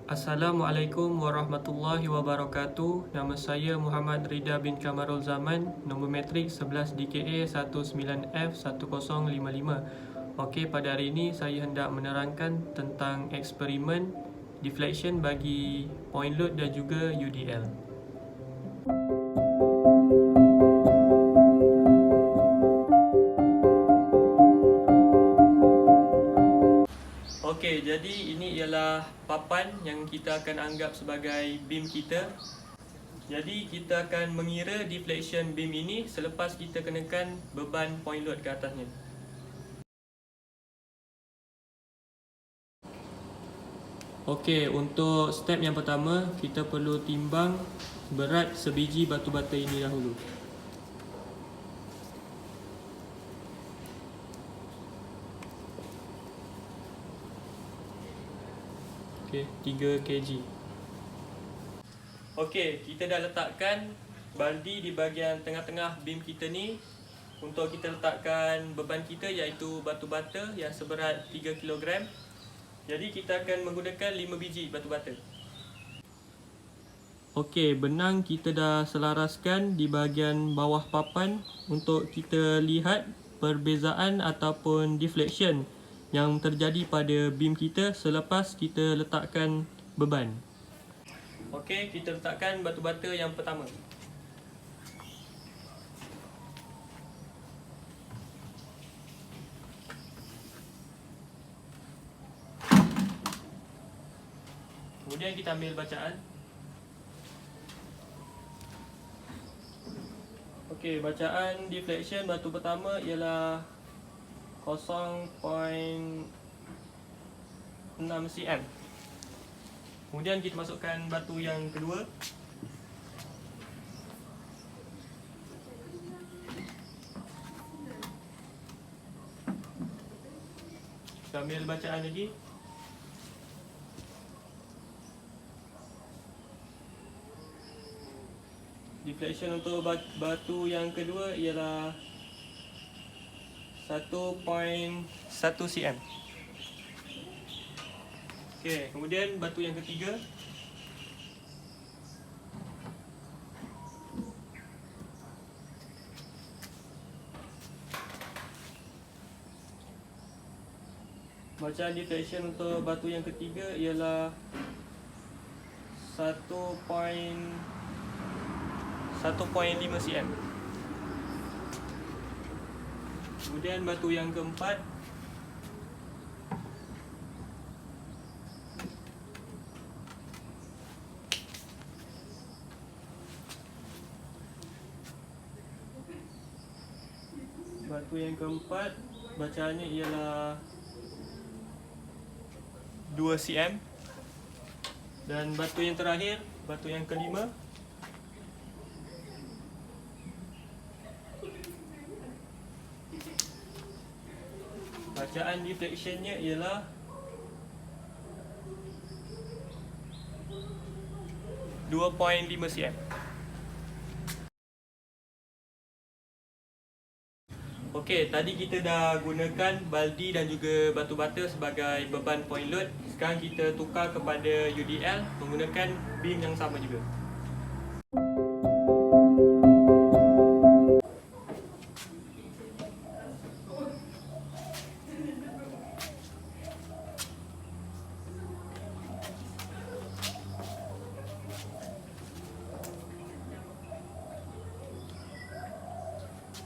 Assalamualaikum warahmatullahi wabarakatuh. Nama saya Muhammad Rida bin Kamarul Zaman, nombor metrik 11 DKA 19F1055. Okey, pada hari ini saya hendak menerangkan tentang eksperimen deflection bagi point load dan juga UDL. Okey, jadi ini ialah papan yang kita akan anggap sebagai beam kita. Jadi kita akan mengira deflection beam ini selepas kita kenakan beban point load ke atasnya. Okey, untuk step yang pertama, kita perlu timbang berat sebiji batu bata ini dahulu. Okey, 3 kg. Okey, kita dah letakkan baldi di bahagian tengah-tengah beam kita ni. Untuk kita letakkan beban kita iaitu batu bata yang seberat 3 kg. Jadi kita akan menggunakan 5 biji batu bata. Okey, benang kita dah selaraskan di bahagian bawah papan untuk kita lihat perbezaan ataupun deflection yang terjadi pada beam kita selepas kita letakkan beban. Okey, kita letakkan batu bata yang pertama. Kemudian kita ambil bacaan. Okey, bacaan deflection batu pertama ialah 0.6 cm. Kemudian kita masukkan batu yang kedua. Kita ambil bacaan lagi. Deflection untuk batu yang kedua ialah 1.1 cm. Okey, kemudian batu yang ketiga. Bacaan deflection untuk batu yang ketiga ialah 1.5 cm. Kemudian batu yang keempat. Batu yang keempat bacaannya ialah 2 cm. Dan batu yang terakhir, batu yang kelima, bacaan deflectionnya ialah 2.5 cm. Okey, tadi kita dah gunakan baldi dan juga batu bata sebagai beban point load. Sekarang kita tukar kepada UDL menggunakan beam yang sama juga.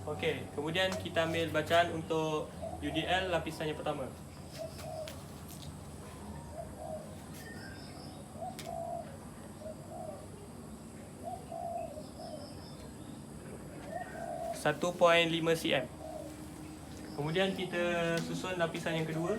Okey, kemudian kita ambil bacaan untuk UDL lapisan yang pertama. Satu 1.5 cm. Kemudian kita susun lapisan yang kedua.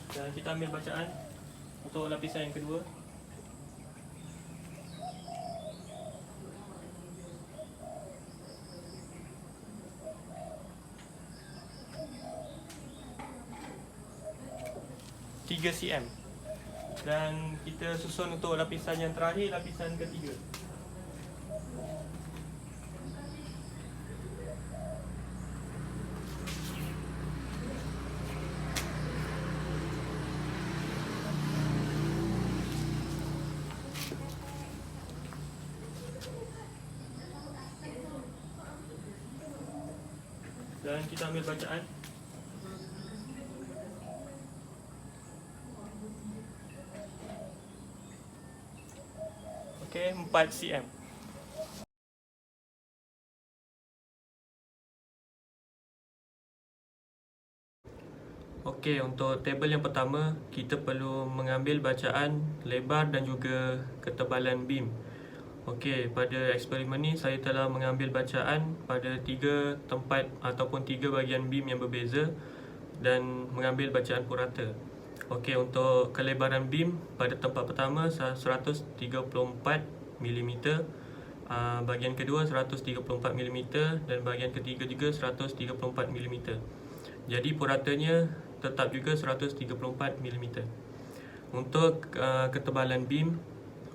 Dan kita ambil bacaan untuk lapisan yang kedua. 3 cm. Dan kita susun untuk lapisan yang terakhir, lapisan ketiga. Dan kita ambil bacaan. Okey, 4 cm. Okey, untuk tabel yang pertama, kita perlu mengambil bacaan lebar dan juga ketebalan beam. Okey, pada eksperimen ni saya telah mengambil bacaan pada 3 tempat ataupun 3 bahagian beam yang berbeza dan mengambil bacaan purata. Okey, untuk kelebaran beam pada tempat pertama 134 mm, bahagian kedua 134 mm dan bahagian ketiga juga 134 mm. Jadi puratanya tetap juga 134 mm. Untuk ketebalan beam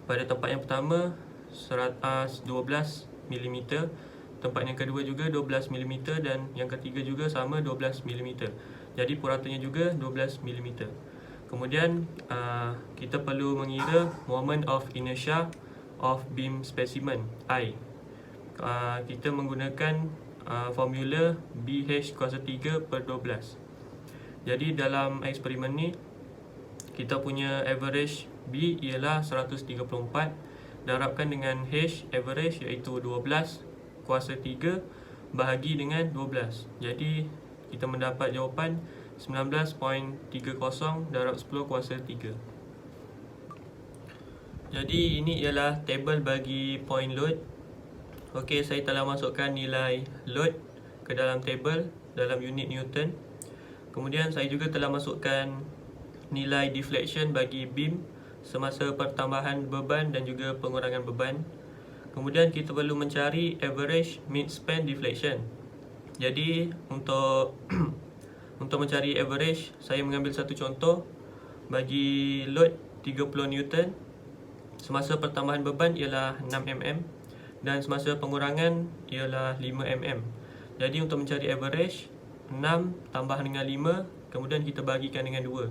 pada tempat yang pertama 12 mm, tempat yang kedua juga 12 mm dan yang ketiga juga sama 12 mm. Jadi puratanya juga 12 mm. Kemudian kita perlu mengira moment of inertia of beam specimen I. Kita menggunakan formula BH kuasa 3/12. Jadi dalam eksperimen ni kita punya average B ialah 134 darabkan dengan H average iaitu 12 kuasa 3 bahagi dengan 12. Jadi kita mendapat jawapan 19.30 darab 10 kuasa 3. Jadi ini ialah tabel bagi point load. Okey, saya telah masukkan nilai load ke dalam tabel dalam unit Newton. Kemudian saya juga telah masukkan nilai deflection bagi beam semasa pertambahan beban dan juga pengurangan beban. Kemudian kita perlu mencari average mid-span deflection. Jadi untuk mencari average, saya mengambil satu contoh bagi load 30 Newton. Semasa pertambahan beban ialah 6 mm dan semasa pengurangan ialah 5 mm. Jadi untuk mencari average, 6 tambah dengan 5, kemudian kita bagikan dengan 2.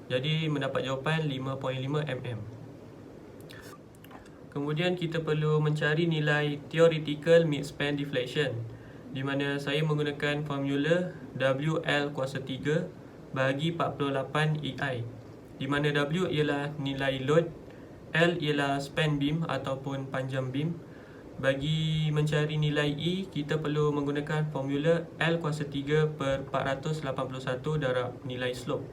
Jadi mendapat jawapan 5.5 mm. Kemudian kita perlu mencari nilai theoretical mid-span deflection, di mana saya menggunakan formula WL kuasa 3 bahagi 48 EI, di mana W ialah nilai load, L ialah span beam ataupun panjang beam. Bagi mencari nilai E, kita perlu menggunakan formula L kuasa 3/481 darab nilai slope.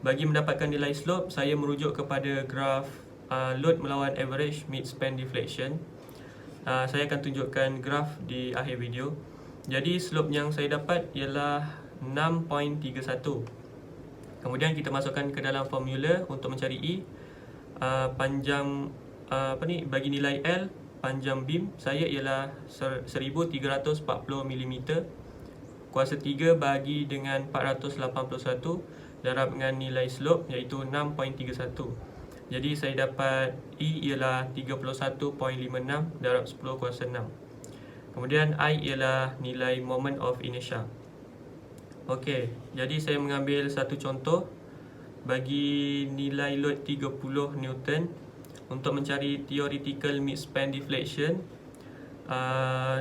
Bagi mendapatkan nilai slope, saya merujuk kepada graf load melawan average mid-span deflection. Saya akan tunjukkan graf di akhir video. Jadi slope yang saya dapat ialah 6.31. Kemudian kita masukkan ke dalam formula untuk mencari E. Panjang bagi nilai L, panjang beam saya ialah 1340 mm kuasa 3 bahagi dengan 481 darab dengan nilai slope iaitu 6.31. Jadi saya dapat E ialah 31.56 darab 10 kuasa 6. Kemudian I ialah nilai moment of inertia. Okey, jadi saya mengambil satu contoh bagi nilai load 30 Newton untuk mencari theoretical mid-span deflection.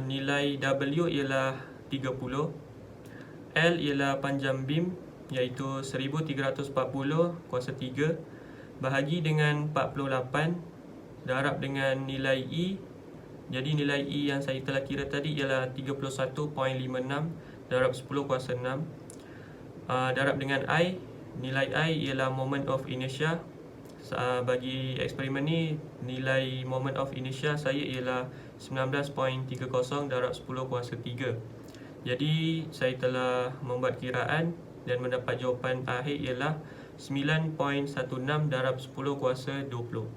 Nilai W ialah 30, L ialah panjang beam iaitu 1340 kuasa 3 bahagi dengan 48 darab dengan nilai E. Jadi nilai E yang saya telah kira tadi ialah 31.56 darab 10 kuasa 6 darab dengan I. Nilai I ialah moment of inertia. Bagi eksperimen ni, nilai moment of inertia saya ialah 19.30 darab 10 kuasa 3. Jadi saya telah membuat kiraan dan mendapat jawapan akhir ialah 9.16 darab 10 kuasa 20.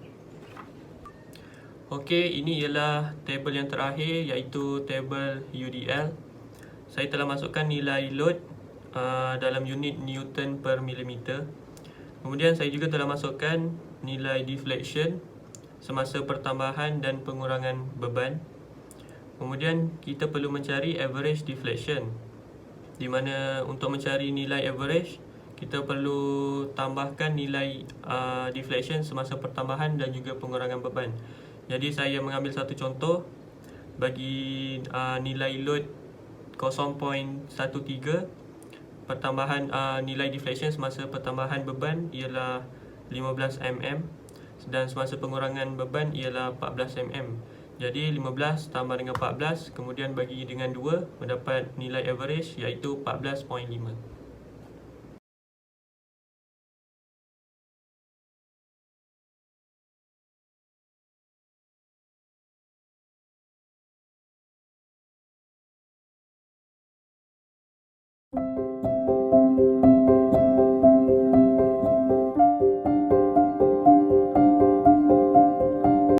Okey, ini ialah tabel yang terakhir iaitu tabel UDL. Saya telah masukkan nilai load dalam unit Newton per millimeter. Kemudian saya juga telah masukkan nilai deflection semasa pertambahan dan pengurangan beban. Kemudian kita perlu mencari average deflection, di mana untuk mencari nilai average kita perlu tambahkan nilai deflection semasa pertambahan dan juga pengurangan beban. Jadi saya mengambil satu contoh bagi nilai load 0.13, pertambahan nilai deflection semasa pertambahan beban ialah 15 mm dan semasa pengurangan beban ialah 14 mm. Jadi 15 tambah dengan 14 kemudian bagi dengan 2 mendapat nilai average iaitu 14.5.